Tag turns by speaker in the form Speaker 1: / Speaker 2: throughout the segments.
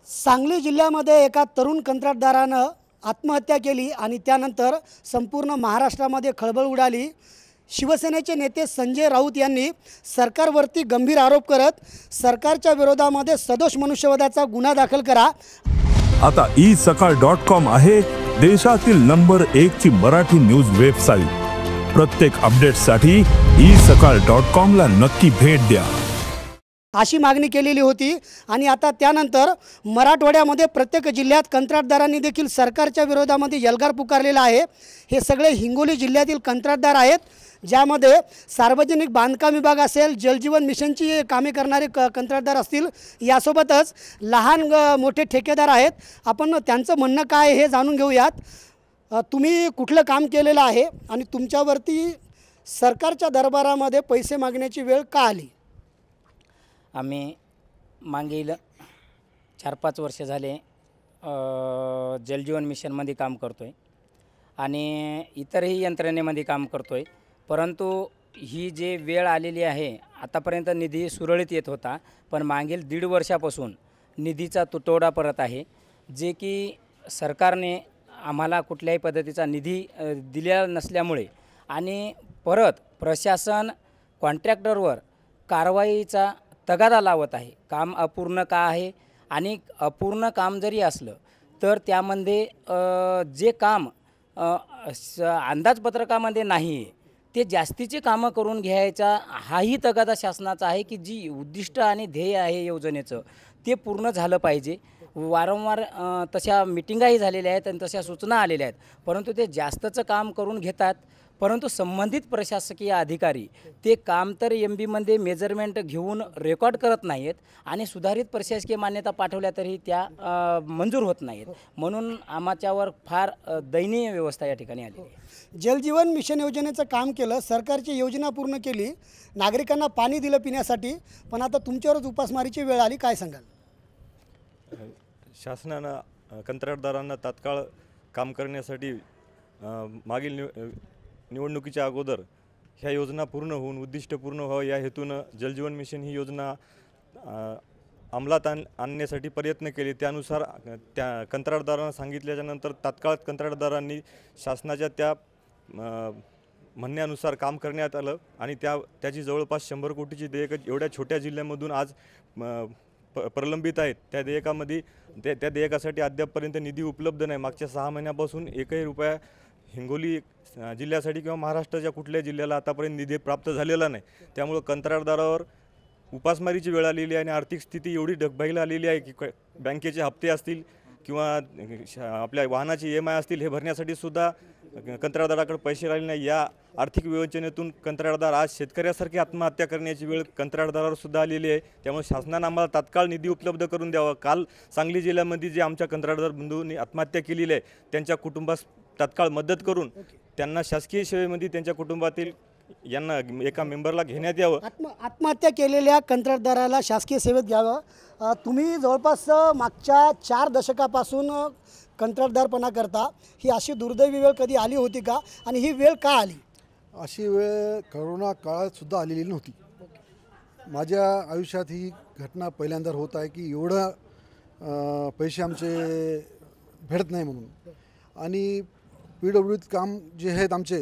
Speaker 1: सांगली जिल्ह्यामध्ये एका तरुण कंत्राटदारानं आत्महत्या केली आणि त्यानंतर संपूर्ण महाराष्ट्रामध्ये खळबळ उडाली। शिवसेनेचे नेते संजय राऊत यांनी सरकारवरती गंभीर आरोप करत सरकारच्या विरोधामध्ये सदोष मनुष्यवधाचा गुन्हा दाखल करा।
Speaker 2: आता isakal.com आहे देशातील नंबर 1 ची मराठी न्यूज वेबसाईट। प्रत्येक अपडेटसाठी isakal.com ला नक्की भेट द्या
Speaker 1: अशी मागणी केलेली होती। आणि आता त्यानंतर मराठवाड्यामध्ये प्रत्येक जिल्ह्यात कंत्राटदारांनी देखील सरकारच्या विरोधामध्ये एल्गार पुकारलेला आहे। हे सगळे हिंगोली जिल्ह्यातील कंत्राटदार आहेत, ज्यामध्ये सार्वजनिक बांधकाम विभाग असेल, जलजीवन मिशनची कामे करणारे कंत्राटदार असतील, यासोबतच लहान मोठे ठेकेदार आहेत। आपण त्यांचं म्हणणं काय हे जाणून घेऊयात। तुम्ही कुठलं काम केलेलं आहे आणि तुमच्यावरती सरकारच्या दरबारामध्ये पैसे मागण्याची वेळ का आली?
Speaker 3: आम्ही मागील 4-5 वर्ष झाले जलजीवन मिशनमध्ये काम करतो आहे आणि इतरही यंत्रणेमध्ये काम करतो आहे। परंतु ही जे वेळ आलेली आहे, आतापर्यंत निधी सुरळीत येत होता, पण मागील 1.5 वर्षापासून निधीचा तुटवडा परत आहे। जे की सरकारने आम्हाला कुठल्याही पद्धतीचा निधी दिलेला नसल्यामुळे आणि परत प्रशासन कॉन्ट्रॅक्टरवर कारवाईचा तगादा लावत आहे। काम अपूर्ण का आहे आणि अपूर्ण काम जरी असलं तर त्यामध्ये जे काम अंदाजपत्रकामध्ये नाही आहे ते जास्तीचे कामं करून घ्यायचा हाही तगादा शासनाचा आहे की जी उद्दिष्ट आणि ध्येय आहे योजनेचं ते पूर्ण झालं पाहिजे। वारंवार तशा मिटिंगाही झालेल्या आहेत आणि तशा सूचना आलेल्या आहेत, परंतु ते जास्तचं काम करून घेतात, परंतु संबंधित प्रशासकीय अधिकारी ते काम तर MBमध्ये मेजरमेंट घेऊन रेकॉर्ड करत नाहीत आणि सुधारित प्रशासकीय मान्यता पाठवल्या तरी त्या मंजूर होत नाहीत। म्हणून आमच्यावर फार दयनीय व्यवस्था या ठिकाणी आली आहे।
Speaker 1: जलजीवन मिशन योजनेचं काम केलं, सरकारची योजना पूर्ण केली, नागरिकांना पाणी दिलं पिण्यासाठी, पण आता तुमच्यावरच उपासमारीची वेळ आली, काय सांगाल?
Speaker 4: शासनानं कंत्राटदारांना तात्काळ काम करण्यासाठी मागील निवडणुकीच्या अगोदर ह्या योजना पूर्ण होऊन उद्दिष्ट पूर्ण व्हावं या हेतूनं जलजीवन मिशन ही योजना अंमलात आणण्यासाठी प्रयत्न केले। त्यानुसार त्या कंत्राटदारांना सांगितल्याच्यानंतर तात्काळ कंत्राटदारांनी शासनाच्या त्या म्हणण्यानुसार काम करण्यात आलं आणि त्याची जवळपास 100 कोटीची देयक एवढ्या छोट्या जिल्ह्यामधून आज प्रलंबित आहेत। त्या देयकामध्ये त्या देयकासाठी अद्यापपर्यंत निधी उपलब्ध नाही। मागच्या 6 महिन्यापासून एकही रुपया हिंगोली जिल्ह्यासाठी किंवा महाराष्ट्राच्या कुठल्याही जिल्ह्याला आतापर्यंत निधी प्राप्त झालेला नाही। त्यामुळे कंत्राटदारावर उपासमारीची वेळ आलेली आहे आणि आर्थिक स्थिती एवढी डगमगाईला आलेली आहे की बँकेचे हप्ते असतील किंवा आपल्या वाहनाचे EMI असतील हे भरण्यासाठी सुद्धा कंत्राटदाराकडे पैसे राहिले नाही। या आर्थिक विवेचनेतून कंत्राटदार आज शेतकऱ्यासारखी आत्महत्या करण्याची वेळ कंत्राटदारावर सुद्धा आलेली आहे। त्यामुळे शासनाने आम्हाला तात्काळ निधी उपलब्ध करून द्यावा। काल सांगली जिल्ह्यामध्ये जे आमच्या कंत्राटदार बंधूंनी आत्महत्या केलेली आहे त्यांच्या कुटुंबास तात्काळ मदत करून त्यांना शासकीय सेवेमध्ये त्यांच्या कुटुंबातील यांना एका मेंबरला घेण्यात यावं।
Speaker 1: आत्महत्या केलेल्या कंत्राटदाराला शासकीय सेवेत घ्यावं। तुम्ही जवळपास मागच्या 4 दशकापासून कंत्राटदारपणा करता, ही अशी दुर्दैवी वेळ कधी आली होती का आणि ही वेळ का आली?
Speaker 5: अशी वेळ करोना काळात सुद्धा आलेली नव्हती। माझ्या आयुष्यात ही घटना पहिल्यांदा होत आहे की एवढं पैसे आमचे भेटत नाही म्हणून। आणि PWD काम जे आहेत आमचे,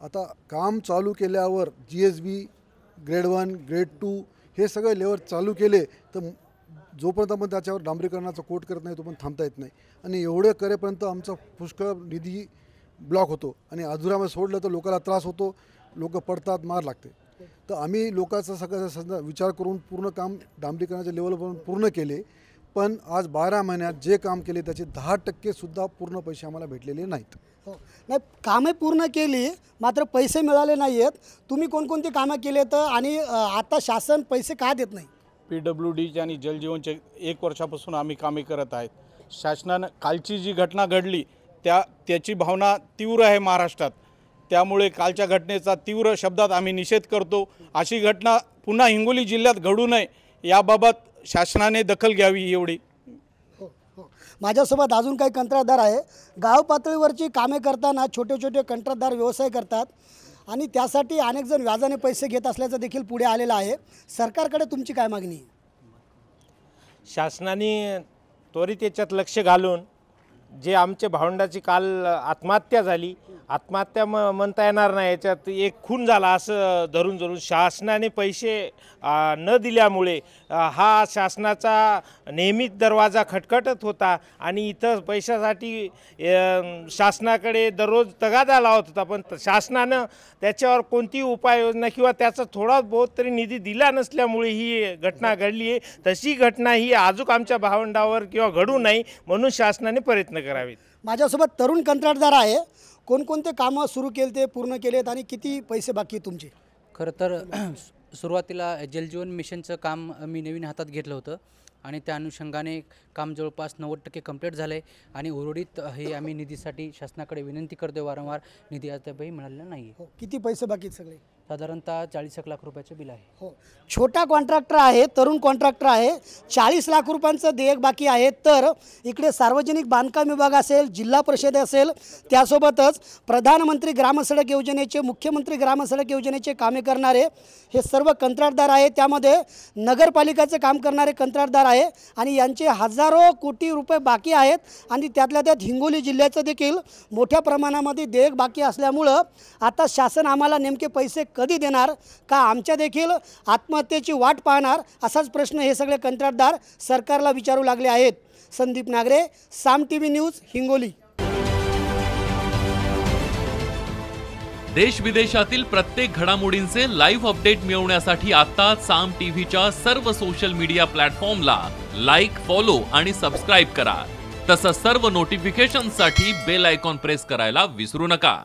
Speaker 5: आता काम चालू केल्यावर GSB ग्रेड 1 ग्रेड 2 हे सगळे लेवल चालू केले तर जोपर्यंत आपण त्याच्यावर डांबरीकरणाचा कोट करत नाही तोपर्यंत थांबता येत नाही आणि एवढे करेपर्यंत आमचा पुष्कळ निधी ब्लॉक होतो आणि अधुरामध्ये सोडलं तर लोकांना त्रास होतो, लोक पडतात, मार लागते। तर आम्ही लोकांचा सगळं विचार करून पूर्ण काम डांबरीकरणाच्या लेवलपर्यंत पूर्ण केले, पण आज 12 महिन्यात जे काम केले त्याचे 10% सुद्धा पूर्ण पैसे आम्हाला भेटलेले नाहीत।
Speaker 1: नाही, कामे पूर्ण केली मात्र पैसे मिळाले नाही आहेत। तुम्ही कोणकोणती कामं केलेत आणि आता शासन पैसे का देत नाही?
Speaker 6: PWD आणि जलजीवनचे 1 वर्षापासून आम्ही कामे करत आहेत। शासनानं कालची जी घटना घडली त्याची भावना तीव्र आहे महाराष्ट्रात, त्यामुळे कालच्या घटनेचा तीव्र शब्दात आम्ही निषेध करतो। अशी घटना पुन्हा हिंगोली जिल्ह्यात घडू नये याबाबत शासनाने दखल घ्यावी एवढी।
Speaker 1: माझ्यासोबत अजून काही कंत्राटदार आहे। गाव पातळीवरची कामे करताना छोटे छोटे कंत्राटदार व्यवसाय करतात आणि त्यासाठी अनेक जण व्याजाने पैसे घेत असल्याचं देखील पुढे आलेलं आहे। सरकारकडे तुमची काय मागणी आहे?
Speaker 7: शासनाने त्वरित याच्यात लक्ष घालून जे आमच्या भावंडाची काल आत्महत्या झाली, आत्महत्या म्हणता येणार नाही, याच्यात एक खून झाला असं धरून शासनाने पैसे न दिल्यामुळे हा शासनाचा नेहमीच दरवाजा खटखटत होता आणि इथं पैशासाठी शासनाकडे दररोज तगादा लावत होता, पण शासनानं त्याच्यावर कोणतीही उपाययोजना किंवा त्याचा थोडा बहुत तरी निधी दिला नसल्यामुळे ही घटना घडली आहे। तशी घटना ही अजून आमच्या भावंडावर किंवा घडू नये म्हणून शासनाने प्रयत्न करावेत।
Speaker 1: माझ्यासोबत तरुण कंत्राटदार आहे, कोणकोणते कामं सुरू केले ते पूर्ण केलेत आणि किती पैसे बाकी तुमचे?
Speaker 8: खरं तर सुरुवातीला जलजीवन मिशनचं काम मी नवीन हातात घेतलं होतं आणि त्या अनुषंगाने काम जवळपास 90% कंप्लीट झालं आहे आणि उर्वरित हे आम्ही निधीसाठी शासनाकडे विनंती करतोय वारंवार, निधी अद्यापही मिळालेला नाही आहे।
Speaker 1: किती पैसे बाकी सगळे?
Speaker 8: साधारणतः 40 लाख रुपयाचं बिल आहे।
Speaker 1: हो, छोटा कॉन्ट्रॅक्टर आहे, तरुण कॉन्ट्रॅक्टर आहे, 40 लाख रुपयांचं देयक बाकी आहे। तर इकडे सार्वजनिक बांधकाम विभाग असेल, जिल्हा परिषद असेल, त्यासोबतच प्रधानमंत्री ग्रामसडक योजनेचे, मुख्यमंत्री ग्रामसडक योजनेचे कामे करणारे हे सर्व कंत्राटदार आहे। त्यामध्ये नगरपालिकाचे काम करणारे कंत्राटदार आहे आणि यांचे हजारो कोटी रुपये बाकी आहेत आणि त्यातल्या त्यात हिंगोली जिल्ह्याचं देखील मोठ्या प्रमाणामध्ये देयक बाकी असल्यामुळं आता शासन आम्हाला नेमके पैसे कधी देणार, का आमच्या देखील आत्महत्येची वाट पाहणार, असाच प्रश्न हे सगळे कंत्राटदार सरकारला विचारू लागले आहेत। संदीप नागरे, साम टीव्ही न्यूज, हिंगोली।
Speaker 9: देश विदेशातील प्रत्येक घडामोडींचे लाईव्ह अपडेट मिळवण्यासाठी आता साम टीव्हीच्या सर्व सोशल मीडिया प्लॅटफॉर्मला लाईक, फॉलो आणि सबस्क्राईब करा। तसंच सर्व नोटिफिकेशनसाठी बेल आयकॉन प्रेस करायला विसरू नका।